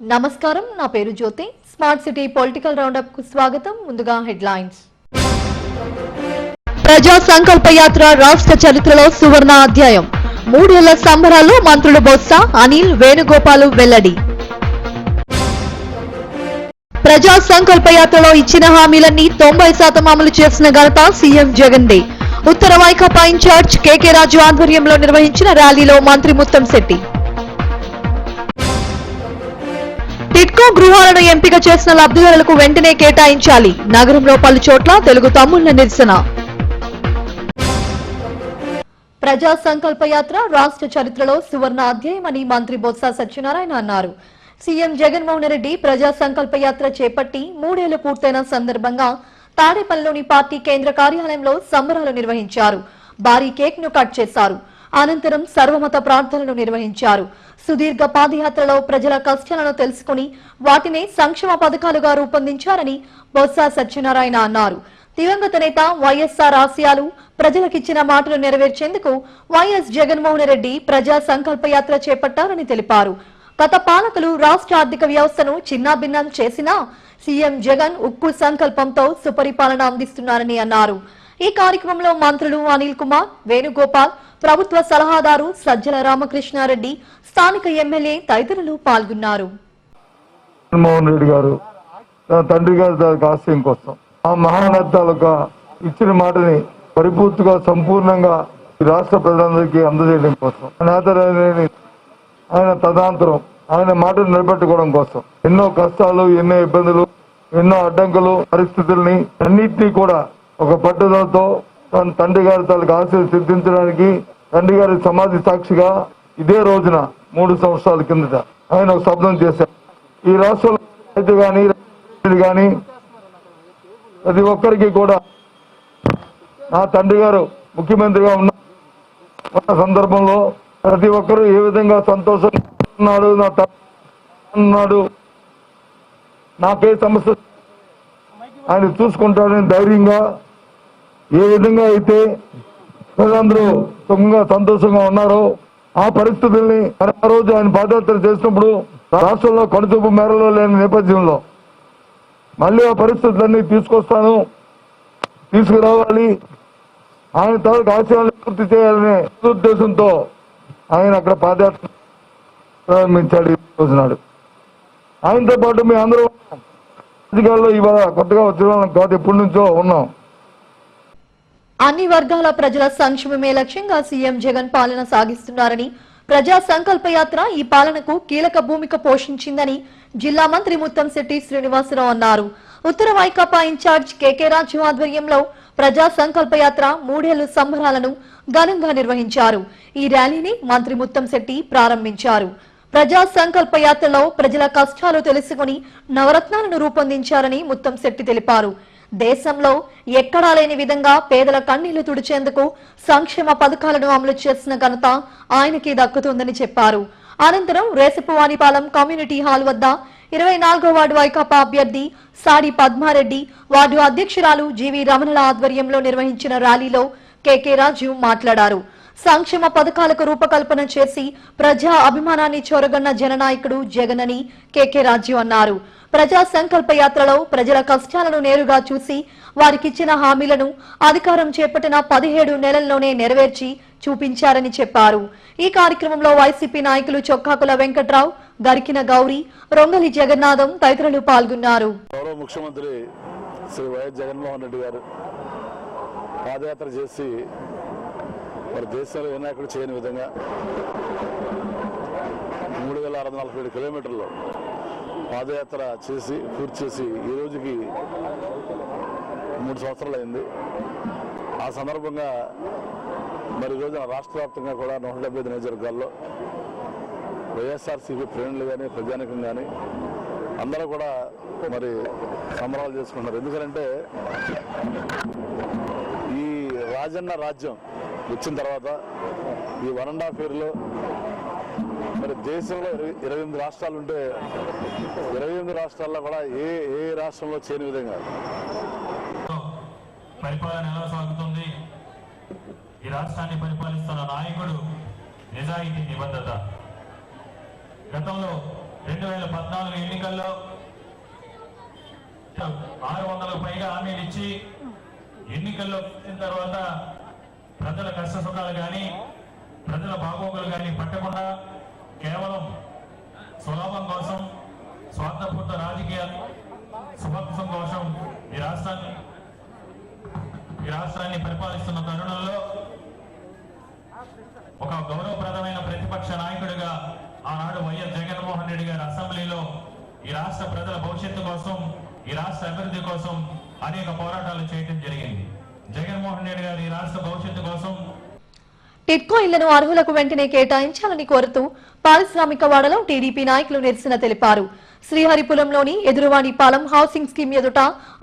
నమస్కారం, నా పేరు జ్యోతి. స్మార్ట్ సిటీ పొలిటికల్ రౌండప్ కు స్వాగతం. ముందుగా హెడ్లైన్స్. ప్రజా సంకల్ప యాత్ర రాష్ట్ర చరిత్రలో సువర్ణ అధ్యాయం. 3 ఏళ్ల సంబరాల్లో మంత్రులు బొత్స, అనిల్, వేణుగోపాల్ వెల్లడి. ప్రజా సంకల్ప యాత్రలో ఇచ్చిన హామీలన్నీ 90% అమలు చేసిన ఘనత సీఎం జగన్దే. ఉత్తర వైకాపా ఇన్ఛార్జ్ కేకే రాజు ఆధ్వర్యంలో నిర్వహించిన ర్యాలీలో మంత్రి ముత్తంశెట్టి. టిడ్కో గృహాలను ఎంపిక చేసిన లబ్ధిదారులకు వెంటనే కేటాయించాలి. నగరంలో పలు చోట్ల తెలుగు తమ్ముళ్ల నిరసన. ప్రజా సంకల్ప యాత్ర రాష్ట్ర చరిత్రలో సువర్ణ అధ్యాయమని మంత్రి బొత్స సత్యనారాయణ అన్నారు. సీఎం జగన్మోహన్ రెడ్డి ప్రజా సంకల్ప యాత్ర చేపట్టి 3 ఏళ్లు పూర్తయిన సందర్భంగా తాడేపల్లిలోని పార్టీ కేంద్ర కార్యాలయంలో సంబరాలు నిర్వహించారు. భారీ కేక్ ను కట్ చేశారు. అనంతరం సర్వమత ప్రార్థనలు నిర్వహించారు. సుదీర్ఘ పాదయాత్రలో ప్రజల కష్టాలను తెలుసుకుని వాటిని సంక్షేమ పథకాలుగా రూపొందించారని బొత్స సత్యనారాయణ అన్నారు. దివంగత నేత వైఎస్ఆర్ ఆశయాలు ప్రజలకిచ్చిన మాటలు నెరవేర్చేందుకు వైఎస్ జగన్మోహన్ రెడ్డి ప్రజా సంకల్ప యాత్ర చేపట్టారని తెలిపారు. గత పాలకులు రాష్ట్ర ఆర్థిక వ్యవస్థను చిన్నాభిన్నం చేసినా సీఎం జగన్ ఉక్కు సంకల్పంతో సుపరిపాలన అందిస్తున్నారని అన్నారు. ఈ కార్యక్రమంలో మంత్రులు అనిల్ కుమార్, వేణుగోపాల్, ప్రభుత్వ సలహాదారు సజ్జల రామకృష్ణారెడ్డి, స్థానిక ఎమ్మెల్యే తదితరులు పాల్గొన్నారు. జగన్మోహన్ రెడ్డి గారు తన తండ్రి గారి ఆశయం కోసం ఆ మహానేతలుగా ఇచ్చిన మాటని పరిపూర్తిగా సంపూర్ణంగా రాష్ట్ర ప్రజలందరికీ అందజేయడం కోసం ఆయన తదనంతరం ఆయన మాటలు నిలబెట్టుకోవడం కోసం ఎన్నో కష్టాలు, ఎన్నో ఇబ్బందులు, ఎన్నో అడ్డంకులు, పరిస్థితుల్ని అన్నింటినీ కూడా ఒక పట్టుదలతో తన తండ్రి గారి తాలూకు ఆశలు సిద్ధించడానికి తండ్రి గారి సమాధి సాక్షిగా ఇదే రోజున 3 సంవత్సరాల కిందట ఆయన ఒక శబ్దం చేశారు. ఈ రాష్ట్రంలో రైతు కానీ ప్రతి ఒక్కరికి కూడా నా తండ్రి గారు ముఖ్యమంత్రిగా ఉన్న సందర్భంలో ప్రతి ఒక్కరూ ఏ విధంగా సంతోషంగా ఉన్నాడు, నా ఉన్నాడు, నాకే సమస్య ఆయన చూసుకుంటాడని ధైర్యంగా ఏ విధంగా అయితే ప్రజలందరూ సుఖంగా సంతోషంగా ఉన్నారో ఆ పరిస్థితుల్ని ఆ రోజు ఆయన పాదయాత్ర చేసినప్పుడు రాష్ట్రంలో కనుచూపు మేరలో లేని నేపథ్యంలో మళ్ళీ ఆ పరిస్థితులన్నీ తీసుకురావాలి, ఆయన తాలూకు ఆశయాలను పూర్తి చేయాలనే ఉద్దేశంతో ఆయన అక్కడ పాదయాత్ర ప్రారంభించాడు. రోజునాడు ఆయనతో పాటు మీ అందరూ రాజకీయాల్లో ఇవాళ కొత్తగా వచ్చిన కాదు, ఎప్పటి నుంచో ఉన్నాం. అన్ని వర్గాల ప్రజల సంక్షేమమే లక్ష్యంగా సీఎం జగన్ పాలన సాగిస్తున్నారని, ప్రజా సంకల్ప యాత్ర ఈ పాలనకు కీలక భూమిక పోషించిందని జిల్లా మంత్రి ముత్తంశెట్టి శ్రీనివాసరావు అన్నారు. ఉత్తర వైకాపా ఇన్ఛార్జ్ కేకే రాజు ఆధ్వర్యంలో ప్రజా సంకల్ప యాత్ర 3 ఏళ్ల సంబరాలను ఘనంగా నిర్వహించారు. ఈ ర్యాలీని మంత్రి ముత్తంశెట్టి ప్రారంభించారు. ప్రజా సంకల్ప యాత్రలో ప్రజల కష్టాలు తెలుసుకుని నవరత్నాలను రూపొందించారని ముత్తంశెట్టి తెలిపారు. దేశంలో ఎక్కడా లేని విధంగా పేదల కన్నీళ్లు తుడిచేందుకు సంక్షేమ పథకాలను అమలు చేసిన ఘనత ఆయనకి దక్కుతుందని చెప్పారు. అనంతరం రేసపువానిపాలెం కమ్యూనిటీ హాల్ వద్ద 24వ వార్డు వైకాపా అభ్యర్థి సాడి పద్మారెడ్డి, వార్డు అధ్యక్షురాలు జీవి రమణల ఆధ్వర్యంలో నిర్వహించిన ర్యాలీలో కేకే రాజు మాట్లాడారు. సంక్షేమ పథకాలకు రూపకల్పన చేసి ప్రజా అభిమానాన్ని చొరగొన్న జననాయకుడు జగన్ అని కేకే రాజు అన్నారు. ప్రజా సంకల్ప యాత్రలో ప్రజల కష్టాలను నేరుగా చూసి వారికిచ్చిన హామీలను అధికారం చేపట్టిన 17 నెలల్లోనే నెరవేర్చి చూపించారని చెప్పారు. ఈ కార్యక్రమంలో వైసీపీ నాయకులు చొక్కాకుల వెంకట్రావు, గరికిన గౌరీ, రొంగలి జగన్నాథం తదితరులు పాల్గొన్నారు. గౌరవ ముఖ్యమంత్రి శ్రీ వైఎస్ జగన్మోహన్ రెడ్డి గారు పాదయాత్ర చేసి మరి దేశంలో ఏ నాయకుడు చేయని విధంగా 3647 కిలోమీటర్లు పాదయాత్ర చేసి పూర్తి చేసి ఈ రోజుకి 3 సంవత్సరాలు అయింది. ఆ సందర్భంగా మరి ఈ రోజున రాష్ట్ర వ్యాప్తంగా కూడా 175 నియోజకవర్గాల్లో వైఎస్ఆర్సీపీ శ్రేణులు కానీ ప్రజానికం కానీ అందరూ కూడా మరి సంబరాలు చేసుకుంటున్నారు. ఎందుకంటే ఈ రాజన్న రాజ్యం వచ్చిన తర్వాత ఈ 1.5 yearలో మరి దేశంలో 28 రాష్ట్రాలు ఉంటే 28 రాష్ట్రాల్లో కూడా ఏ రాష్ట్రంలో చేయని విధంగా పరిపాలన ఎలా సాగుతుంది, ఈ రాష్ట్రాన్ని పరిపాలిస్తున్న నాయకుడు నిజాయితీ, నిబద్ధత. గతంలో 2014 ఎన్నికల్లో 600కు పైగా హామీలు ఇచ్చి ఎన్నికల్లో వచ్చిన తర్వాత ప్రజల కష్ట సుఖాలు కానీ ప్రజల బాగోగులు కానీ పట్టకుండా కేవలం సులభం కోసం స్వార్థపూర్త రాజకీయ సుఖం కోసం ఈ రాష్ట్రాన్ని పరిపాలిస్తున్న తరుణంలో ఒక గౌరవప్రదమైన ప్రతిపక్ష నాయకుడిగా ఆనాడు వైఎస్ జగన్మోహన్ రెడ్డి గారి అసెంబ్లీలో ఈ రాష్ట్ర ప్రజల భవిష్యత్తు కోసం ఈ రాష్ట్ర అభివృద్ధి కోసం అనేక పోరాటాలు చేయడం జరిగింది. జగన్మోహన్ రెడ్డి గారు ఈ రాష్ట్ర భవిష్యత్తు కోసం టిడ్కో ఇళ్లను అర్హులకు వెంటనే కేటాయించాలని కోరుతూ పారిశ్రామిక వాడలో టీడీపీ నాయకులు నిరసన తెలిపారు. శ్రీహరిపురంలోని ఎదురువాణిపాలెం హౌసింగ్ స్కీమ్ ఎదుట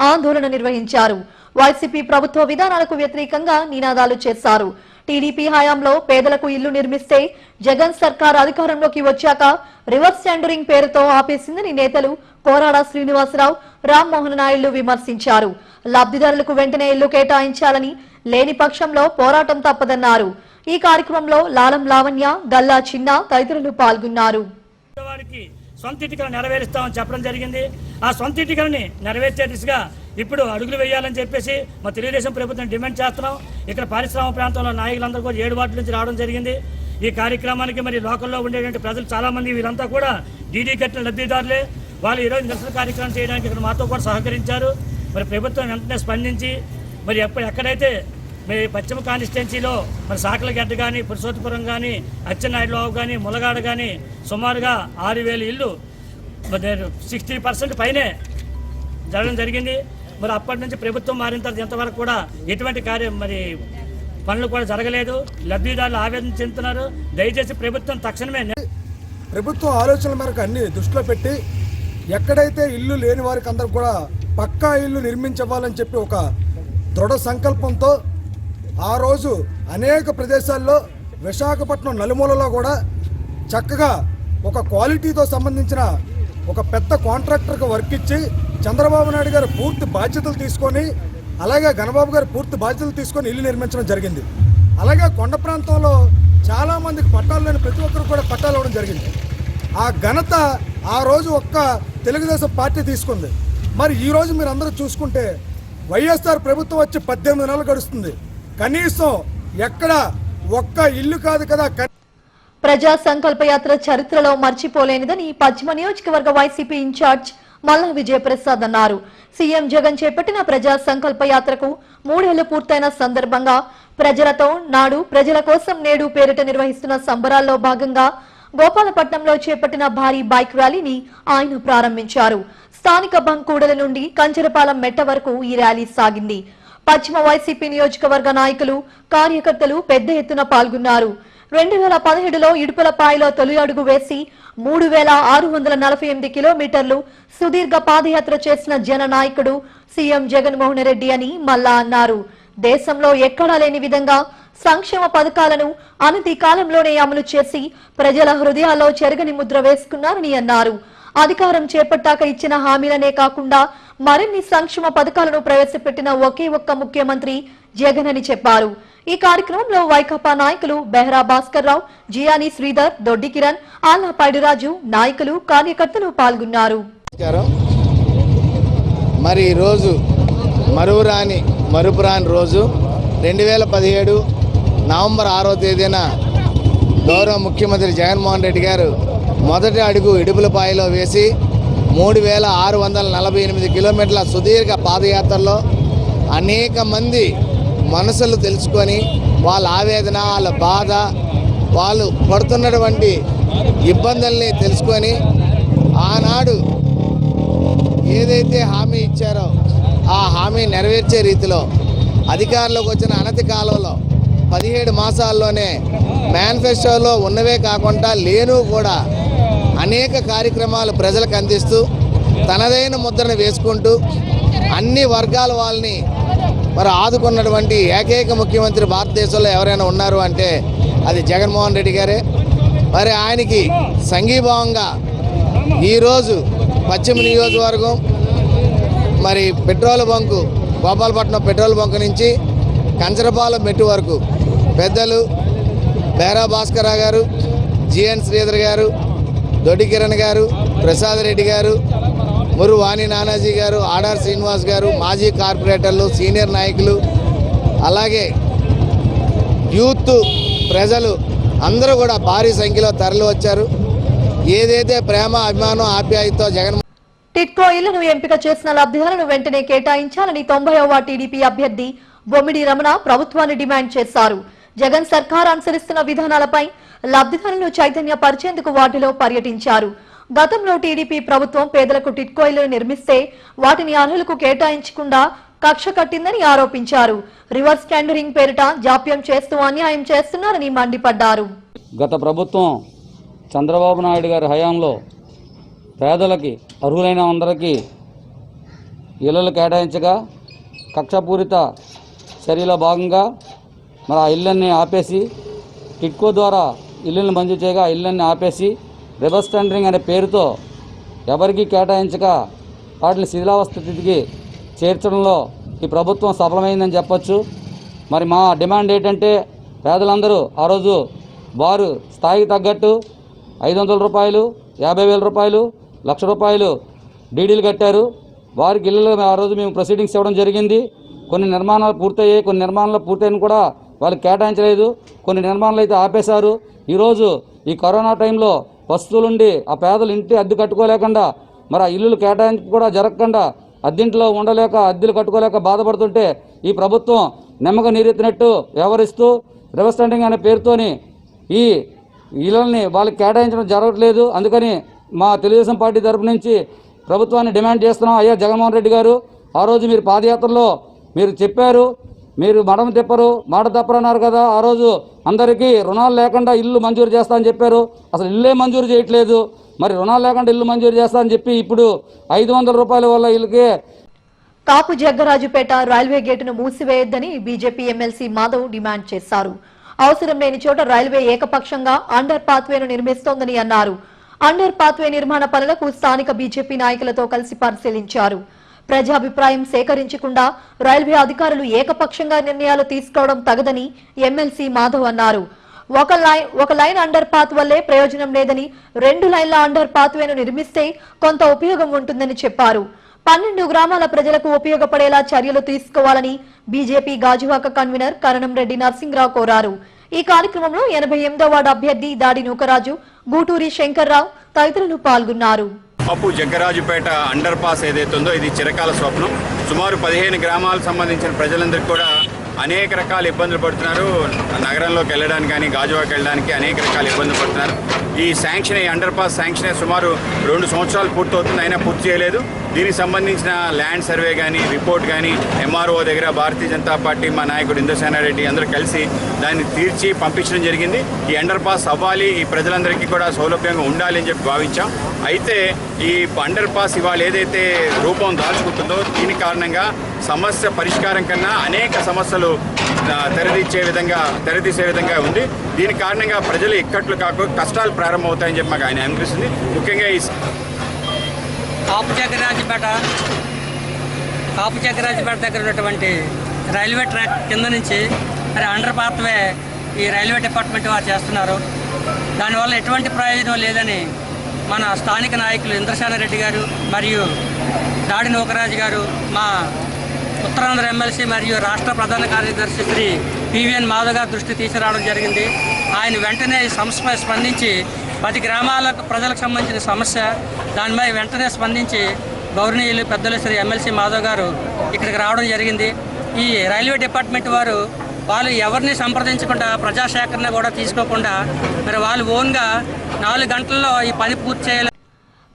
ఆందోళన నిర్వహించారు. వైసీపీ ప్రభుత్వ విధానాలకు వ్యతిరేకంగా నినాదాలు చేశారు. టీడీపీ హయాంలో పేదలకు ఇల్లు నిర్మిస్తే జగన్ సర్కార్ అధికారంలోకి వచ్చాక రివర్స్ టెండరింగ్ పేరుతో ఆపేసిందని నేతలు కోరాడ శ్రీనివాసరావు, రామ్మోహన్ నాయుడు విమర్శించారు. లబ్ధిదారులకు వెంటనే ఇల్లు కేటాయించాలని, లేని పక్షంలో పోరాటం తప్పదన్నారు. ఈ కార్యక్రమంలో లాలం లావణ్య, గల్లా చిన్న తదితరులు పాల్గొన్నారు. సొంత ఇటుకలు నెరవేరుస్తామని చెప్పడం జరిగింది. ఆ సొంత ఇటుకలని నెరవేర్చే దిశగా ఇప్పుడు అడుగులు వేయాలని చెప్పేసి మా తెలుగుదేశం ప్రభుత్వం డిమాండ్ చేస్తున్నాం. ఇక్కడ పారిశ్రామిక ప్రాంతంలో నాయకులందరూ కూడా 7 వార్డుల నుంచి రావడం జరిగింది. ఈ కార్యక్రమానికి మరి లోకల్లో ఉండేటువంటి ప్రజలు చాలా మంది వీరంతా కూడా డీడీ కట్టిన లబ్ధిదారులే. వాళ్ళు ఈరోజు నిరసన కార్యక్రమం చేయడానికి ఇక్కడ మాతో కూడా సహకరించారు. మరి ప్రభుత్వం వెంటనే స్పందించి మరి ఎక్కడైతే మరి పశ్చిమ కాన్స్టిట్యున్సీలో మరి సాకలగడ్డ కానీ, పురుషోత్తపురం కానీ, అచ్చెన్నాయుడుబాబు కానీ, ములగాడ కానీ సుమారుగా 6,000 ఇళ్ళు 60% పైనే జరగడం జరిగింది. మరి అప్పటి నుంచి ప్రభుత్వం మారిన తర్వాత ఇంతవరకు కూడా ఎటువంటి పనులు కూడా జరగలేదు. లబ్ధిదారులు ఆవేదన చెందుతున్నారు. దయచేసి ప్రభుత్వం తక్షణమే ప్రభుత్వం ఆలోచనల మేరకు అన్ని దృష్టిలో పెట్టి ఎక్కడైతే ఇల్లు లేని వారికి అందరూ కూడా పక్కా ఇల్లు నిర్మించవ్వాలని చెప్పి ఒక దృఢ సంకల్పంతో ఆ రోజు అనేక ప్రదేశాల్లో విశాఖపట్నం నలుమూలలో కూడా చక్కగా ఒక క్వాలిటీతో సంబంధించిన ఒక పెద్ద కాంట్రాక్టర్కి వర్క్ ఇచ్చి చంద్రబాబు నాయుడు గారు పూర్తి బాధ్యతలు తీసుకొని, అలాగే గణబాబు గారు పూర్తి బాధ్యతలు తీసుకొని ఇల్లు నిర్మించడం జరిగింది. అలాగే కొండ ప్రాంతంలో చాలామందికి పట్టాలు లేని ప్రతి ఒక్కరు కూడా పట్టాలు ఇవ్వడం జరిగింది. ఆ ఘనత ఆ రోజు ఒక్క తెలుగుదేశం పార్టీ తీసుకుంది. మరి ఈరోజు మీరు అందరూ చూసుకుంటే వైఎస్ఆర్ ప్రభుత్వం వచ్చి 18 నెలలు గడుస్తుంది. కనీసం ఎక్కడ ఒక్క ఇల్లు కాదు కదా. ప్రజా సంకల్ప యాత్ర చరిత్రలో మర్చిపోలేనిదని పశ్చిమ నియోజకవర్గ వైసీపీ ఇన్ఛార్జ్ మల్లా విజయప్రసాద్ అన్నారు. సీఎం జగన్ చేపట్టిన ప్రజా సంకల్ప యాత్రకు 3 ఏళ్లు పూర్తయిన సందర్భంగా ప్రజలతో నాడు ప్రజల కోసం నేడు పేరిట నిర్వహిస్తున్న సంబరాల్లో భాగంగా గోపాలపట్నంలో చేపట్టిన భారీ బైక్ ర్యాలీని ఆయన ప్రారంభించారు. స్థానిక బంకూడల నుండి కంచరపాలెం మెట్ట వరకు ఈ ర్యాలీ సాగింది. పశ్చిమ వైసీపీ నియోజకవర్గ నాయకులు, కార్యకర్తలు పెద్ద ఎత్తున పాల్గొన్నారు. 2017లో ఇడుపులపాయలో తొలి అడుగు వేసి 3,648 కిలోమీటర్లు సుదీర్ఘ పాదయాత్ర చేసిన జన నాయకుడు సీఎం జగన్మోహన్ రెడ్డి అని మల్లా అన్నారు. దేశంలో ఎక్కడా లేని విధంగా సంక్షేమ పథకాలను అనతి కాలంలోనే అమలు చేసి ప్రజల హృదయాల్లో చెరగని ముద్ర వేసుకున్నారని అన్నారు. అధికారం చేపట్టాక ఇచ్చిన హామీలనే కాకుండా మరిన్ని సంక్షేమ పథకాలను ప్రవేశపెట్టిన ఒకే ఒక్క ముఖ్యమంత్రి జగన్ అని చెప్పారు. ఈ కార్యక్రమంలో వైకాపా నాయకులు బెహ్రా భాస్కర్ రావు, జియాని శ్రీధర్, దొడ్డి కిరణ్, ఆళ్లపాడిరాజు, నాయకులు, కార్యకర్తలు పాల్గొన్నారు. మరి ఈరోజు మరుపురాని రోజు 2017 నవంబర్ 6వ తేదీన గౌరవ ముఖ్యమంత్రి జగన్మోహన్ రెడ్డి గారు మొదటి అడుగు ఇడుపులపాయలో వేసి 3,648 కిలోమీటర్ల సుదీర్ఘ పాదయాత్రలో అనేక మంది మనసులు తెలుసుకొని వాళ్ళ ఆవేదన, వాళ్ళ బాధ, వాళ్ళు పడుతున్నటువంటి ఇబ్బందుల్ని తెలుసుకొని ఆనాడు ఏదైతే హామీ ఇచ్చారో ఆ హామీ నెరవేర్చే రీతిలో అధికారంలోకి వచ్చిన అనతి కాలంలో 17 మాసాల్లోనే మేనిఫెస్టోలో ఉన్నవే కాకుండా లేను కూడా అనేక కార్యక్రమాలు ప్రజలకు అందిస్తూ తనదైన ముద్రను వేసుకుంటూ అన్ని వర్గాల వాళ్ళని మరి ఆదుకున్నటువంటి ఏకైక ముఖ్యమంత్రి భారతదేశంలో ఎవరైనా ఉన్నారు అంటే అది జగన్మోహన్ రెడ్డి గారే. మరి ఆయనకి సంఘీభావంగా ఈరోజు పశ్చిమ నియోజకవర్గం మరి petrol bunk, Gopalapatnam petrol bunk నుంచి కంచరపాలెం మెట్టు వరకు పెద్దలు బెహ్రా భాస్కర్ గారు, జిఎన్ శ్రీధర్ గారు, దొడ్డి కిరణ్ గారు, ప్రసాద్ రెడ్డి గారు, మురు వాణి నానాజీ గారు, ఆడార్ శ్రీనివాస్ గారు, మాజీ కార్పొరేటర్లు, సీనియర్ నాయకులు, అలాగే యూత్ ప్రజలు అందరూ కూడా భారీ సంఖ్యలో తరలి వచ్చారు. ఏదైతే ప్రేమ, అభిమానం, ఆప్యాయతతో జగన్ టిట్కో ఇళ్లను ఎంపిక చేసిన లబ్ధిదారులను వెంటనే కేటాయించాలని 90వ టీడీపీ అభ్యర్థి బొమ్మిడి రమణ ప్రభుత్వాన్ని డిమాండ్ చేశారు. జగన్ సర్కార్ అనుసరిస్తున్న విధానాలపై లబ్ధిదారులను చైతన్యపరిచేందుకు వాటిలో పర్యటించారు. గతంలో టీడీపీ ప్రభుత్వం పేదలకు టిట్కో ఇళ్లను నిర్మిస్తే వాటిని అర్హులకు కేటాయించకుండా కక్ష కట్టిందని ఆరోపించారు. రివర్స్ టెండరింగ్ పేరిట జాప్యం చేస్తూ అన్యాయం చేస్తున్నారని మండిపడ్డారు. గత ప్రభుత్వం చంద్రబాబు నాయుడు గారి హయాంలో పేదలకి, అర్హులైన అందరికీ ఇళ్లలు కేటాయించగా కక్షపూరిత చర్యలో భాగంగా మరి ఆ ఇళ్ళన్ని ఆపేసి టిట్కో ద్వారా ఇళ్ళని మంజూరు చేయగా ఇళ్ళన్ని ఆపేసి రివర్స్ టెండరింగ్ అనే పేరుతో ఎవరికీ కేటాయించక వాటిని శిథిలావస్థితికి చేర్చడంలో ఈ ప్రభుత్వం సఫలమైందని చెప్పొచ్చు. మరి మా డిమాండ్ ఏంటంటే పేదలందరూ ఆ రోజు వారు స్థాయికి తగ్గట్టు 500 రూపాయలు, 50,000 రూపాయలు, ₹1,00,000 డీడీలు కట్టారు. వారికి ఇళ్ళు ఆ రోజు మేము ప్రొసీడింగ్స్ ఇవ్వడం జరిగింది. కొన్ని నిర్మాణాలు పూర్తయ్యాయి, కొన్ని నిర్మాణాలు పూర్తయిన కూడా వాళ్ళకి కేటాయించలేదు, కొన్ని నిర్మాణాలు అయితే ఆపేశారు. ఈరోజు ఈ కరోనా టైంలో వస్తువులుండి ఆ పేదలు ఇంటి అద్దె కట్టుకోలేకుండా మరి ఆ ఇల్లులు కేటాయింపు కూడా జరగకుండా అద్దెంట్లో ఉండలేక అద్దెలు కట్టుకోలేక బాధపడుతుంటే ఈ ప్రభుత్వం నెమ్మక నీరెత్తినట్టు వ్యవహరిస్తూ రివర్స్ టెండరింగ్ అనే పేరుతోని ఈ ఇళ్ళని వాళ్ళకి కేటాయించడం జరగట్లేదు. అందుకని మా తెలుగుదేశం పార్టీ తరపు నుంచి ప్రభుత్వాన్ని డిమాండ్ చేస్తున్నాం. అయ్యా జగన్మోహన్ రెడ్డి గారు, ఆ రోజు మీరు పాదయాత్రలో మీరు చెప్పారు, మీరు మడమ తిప్పరు, మాట తప్పరు అన్నారు కదా. ఆ రోజు అందరికీ రుణాలు లేకుండా ఇల్లు మంజూరు చేస్తా అని చెప్పారు. అసలు ఇల్లే మంజూరు చేయట్లేదు. మరి రుణాలు లేకుండా ఇల్లు మంజూరు చేస్తా అని చెప్పి ఇప్పుడు 500 రూపాయల వల్ల ఇల్లుకే. కాపు జగ్గరాజుపేట రైల్వే గేటును మూసివేయొద్దని బీజేపీ ఎమ్మెల్సీ మాధవ్ డిమాండ్ చేశారు. అవసరం లేని చోట రైల్వే ఏకపక్షంగా అండర్ పాత్వేను నిర్మిస్తోందని అన్నారు. అండర్ పాత్వే నిర్మాణ పనులకు స్థానిక బీజేపీ నాయకులతో కలిసి పరిశీలించారు. ప్రజాభిప్రాయం సేకరించకుండా రైల్వే అధికారులు ఏకపక్షంగా నిర్ణయాలు తీసుకోవడం తగదని ఎమ్మెల్సీ మాధవ్ అన్నారు. ఒక లైన్ అండర్ పాత్ వల్లే ప్రయోజనం లేదని 2 లైన్ల అండర్ పాత్వేను నిర్మిస్తే కొంత ఉపయోగం ఉంటుందని చెప్పారు. 12 గ్రామాల ప్రజలకు ఉపయోగపడేలా చర్యలు తీసుకోవాలని బీజేపీ గాజువాక కన్వీనర్ కరణం రెడ్డి నర్సింగ్రావు కోరారు. ఈ కార్యక్రమంలో 88వ వార్డు అభ్యర్థి దాడి నూకరాజు, గూటూరి శంకర్రావు తదితరులు పాల్గొన్నారు. కాపు జగ్గరాజుపేట అండర్ పాస్ ఏదైతుందో ఇది చిరకాల స్వప్నం. సుమారు 15 గ్రామాలకు సంబంధించిన ప్రజలందరికీ కూడా అనేక రకాల ఇబ్బందులు పడుతున్నారు. నగరంలోకి వెళ్ళడానికి కానీ గాజువాకి వెళ్ళడానికి అనేక రకాల ఇబ్బందులు పడుతున్నారు. ఈ శాంక్షన్, ఈ అండర్ పాస్ శాంక్షన్ సుమారు 2 సంవత్సరాలు పూర్తవుతుంది, అయినా పూర్తి చేయలేదు. దీనికి సంబంధించిన ల్యాండ్ సర్వే కానీ, రిపోర్ట్ కానీ ఎంఆర్ఓ దగ్గర భారతీయ జనతా పార్టీ మా నాయకుడు ఇంద్రసేనారెడ్డి అందరూ కలిసి దాన్ని తీర్చి పంపించడం జరిగింది. ఈ అండర్ పాస్ అవ్వాలి, ఈ ప్రజలందరికీ కూడా సౌలభ్యంగా ఉండాలి అని చెప్పి భావించాం. అయితే ఈ అండర్ పాస్ ఇవాళ ఏదైతే రూపం దాల్చుకుంటుందో దీని కారణంగా సమస్య పరిష్కారం కన్నా అనేక సమస్యలు తెరదీసే విధంగా ఉంది. దీని కారణంగా ప్రజలు ఇక్కట్లు కాకుండా కష్టాలు ప్రారంభమవుతాయని చెప్పి మాకు ఆయన అనిపిస్తుంది. ముఖ్యంగా ఈ కాపు జగ్గరాజుపేట దగ్గర ఉన్నటువంటి రైల్వే ట్రాక్ కింద నుంచి మరి అండర్ పాత్వే ఈ రైల్వే డిపార్ట్మెంట్ వారు చేస్తున్నారు. దానివల్ల ఎటువంటి ప్రయోజనం లేదని మన స్థానిక నాయకులు ఇంద్రసేనారెడ్డి గారు మరియు దాడి నూకరాజు గారు, మా ఉత్తరాంధ్ర ఎమ్మెల్సీ మరియు రాష్ట్ర ప్రధాన కార్యదర్శి శ్రీ పివిఎన్ మాధవ్ గారి దృష్టి తీసుకురావడం జరిగింది. ఆయన వెంటనే ఈ సమస్యపై స్పందించి 10 గ్రామాల ప్రజలకు సంబంధించిన సమస్య దానిపై వెంటనే స్పందించి గౌరవనీయులు పెద్దలు శ్రీ ఎమ్మెల్సీ మాధవ్ గారు ఇక్కడికి రావడం జరిగింది. ఈ రైల్వే డిపార్ట్మెంట్ వాళ్ళు ఎవరిని సంప్రదించకుండా, ప్రజాసేకరణ కూడా తీసుకోకుండా మరి వాళ్ళు ఓన్గా 4 గంటల్లో ఈ పని పూర్తి చేయాలి.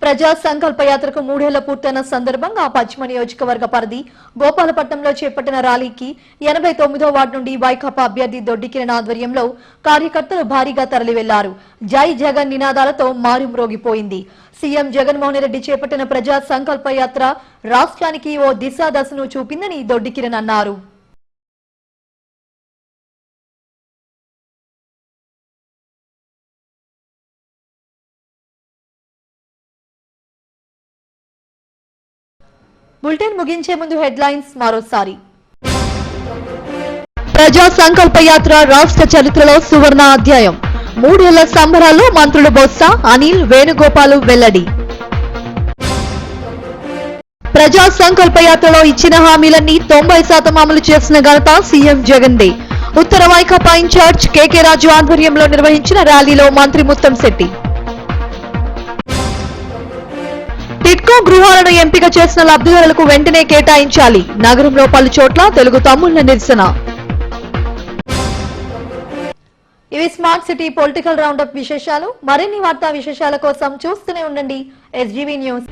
ప్రజా సంకల్ప యాత్రకు 3 ఏళ్ల పూర్తయిన సందర్భంగా పశ్చిమ నియోజకవర్గ పరిధి గోపాలపట్నంలో చేపట్టిన ర్యాలీకి 89వ వార్డు నుండి వైకాపా అభ్యర్థి దొడ్డి కిరణ్ ఆధ్వర్యంలో కార్యకర్తలు భారీగా తరలి వెళ్లారు. జై జగన్ నినాదాలతో మారుమ్రోగిపోయింది. సీఎం జగన్మోహన్ రెడ్డి చేపట్టిన ప్రజా సంకల్ప యాత్ర రాష్ట్రానికి ఓ దిశాదశను చూపిందని దొడ్డి కిరణ్ అన్నారు. బులెటిన్ ముగించే ముందు హెడ్లైన్స్ మరోసారి. ప్రజా సంకల్ప యాత్ర రాష్ట్ర చరిత్రలో సువర్ణ అధ్యాయం. 3 ఏళ్ల సంబరాల్లో మంత్రులు బొత్స, అనిల్, వేణుగోపాల్ వెల్లడి. ప్రజా సంకల్ప యాత్రలో ఇచ్చిన హామీలన్నీ 90% అమలు చేసిన ఘనత సీఎం జగన్దే. ఉత్తర వైకాపా ఇన్ఛార్జ్ కేకే రాజు ఆధ్వర్యంలో నిర్వహించిన ర్యాలీలో మంత్రి ముత్తంశెట్టి. టిడ్కో గృహాలను ఎంపిక చేసిన లబ్ధిదారులకు వెంటనే కేటాయించాలి. నగరంలో పలు చోట్ల తెలుగు తమ్ముళ్ల నిరసన. ఇవి స్మార్ట్ సిటీ పొలిటికల్ రౌండప్ విశేషాలు. మరిన్ని వార్తా విశేషాల కోసం చూస్తూనే ఉండండి SGV న్యూస్.